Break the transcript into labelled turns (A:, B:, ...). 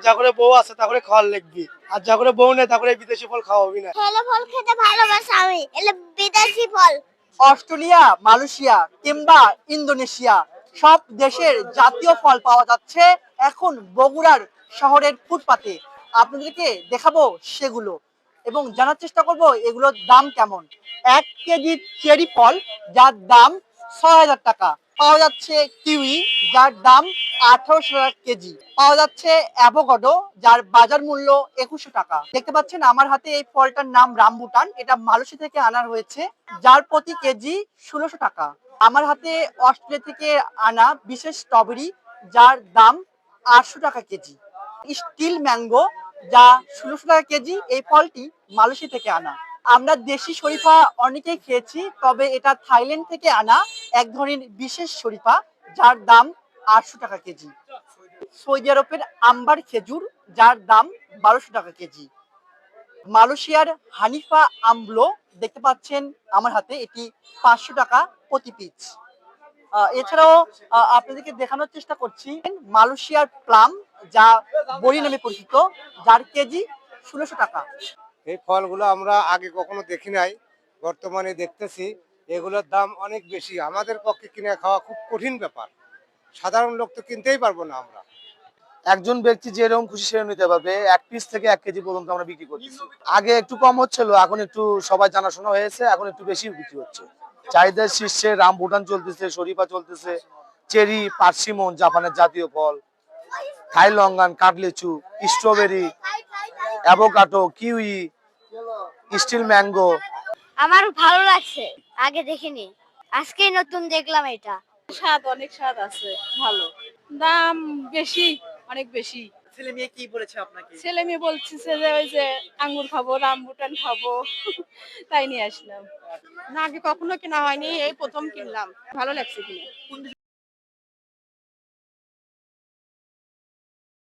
A: যা করে বউ আছে তা করে খাওয়ার লাগবি, আর যা করে বউ নেই তা করে বিদেশি ফল খাওয়াবি না।
B: ফল ফল খেতে ভালোবাসি আমি, এলে বিদেশি ফল।
C: অস্ট্রেলিয়া, মালয়েশিয়া কিংবা ইন্দোনেশিয়া সব দেশের জাতীয় ফল পাওয়া যাচ্ছে এখন বগুড়ার শহরের ফুটপাতে। আপনাদেরকে দেখাবো সেগুলো এবং জানার চেষ্টা করব এগুলোর দাম কেমন। 1 কেজি চেরি ফল যার দাম ৬,০০০ টাকা পাওয়া যাচ্ছে। কিউই যার দাম ১৮০০ টাকা কেজি পাওয়া যাচ্ছে। অ্যাভোকাডো যার বাজার মূল্য ২১০০ টাকা। দেখতে পাচ্ছেন আমার হাতে এই ফলটার নাম রামবুটান, এটা মালয়েশিয়া থেকে আনা হয়েছে, যার প্রতি কেজি ১৬০০ টাকা। আমার হাতে অস্ট্রেলিয়া থেকে আনা বিশেষ স্ট্রবেরি যার দাম ৮০০ টাকা কেজি। স্টিল ম্যাঙ্গো যা ১৬০০ টাকা কেজি, এই ফলটি মালয়েশিয়া থেকে আনা। আমরা দেশি শরীফা অনেকেই খেয়েছি, তবে এটা থাইল্যান্ড থেকে আনা এক ধরনের বিশেষ শরীফা যার দাম ৮০০ টাকা কেজি। সৌদি আরবের আম্বার খেজুর যার দাম ১২০০ টাকা কেজি। মালয়েশিয়ার হানিফা আমব্লো দেখতে পাচ্ছেন আমার হাতে, এটি ৫০০ টাকা প্রতি পিস। এছাড়াও আপনাদেরকে দেখানোর চেষ্টা করছি মালয়েশিয়ার প্লাম যা বড়ি নামে পরিচিত, যার কেজি ১৬০০ টাকা।
D: এই ফলগুলো আমরা আগে কখনো দেখি নাই, বর্তমানে দেখতেছি। এগুলোর দাম অনেক বেশি, আমাদের পক্ষে কিনে খাওয়া খুব কঠিন ব্যাপার। সাধারণ লোক তো কিনতেই পারবো না আমরা।
E: একজন ব্যক্তি যেরকম খুশি সেরকম নিতে পারবে। ১ পিস থেকে ১ কেজি পর্যন্ত আমরা বিক্রি করতেছি। আগে একটু কম হচ্ছিল, এখন একটু সবাই জানাশোনা হয়েছে, এখন একটু বেশি বিক্রি হচ্ছে। চাহিদার শীর্ষে রামবুটান চলতেছে, শরীফা চলতেছে, চেরি, পার্সিমন জাপানের জাতীয় ফল, থাই লঙ্গান, কাঠলেচু, strawberry, avocado, kiwi, still mango.
B: আমার ভালো লাগছে, আগে দেখিনি, আজকেই নতুন দেখলাম এটা।
F: স্বাদ, অনেক স্বাদ আছে, ভালো। দাম বেশি, অনেক বেশি।
C: ছেলে মেয়ে কি বলেছে আপনাকে?
F: ছেলে মেয়ে বলছে যে ওই যে আঙ্গুর খাবো, রামবুটান খাবো, তাই নিয়ে আসলাম। না, আগে কখনো কেনা হয়নি, এই প্রথম কিনলাম, ভালো লাগছে কিনে।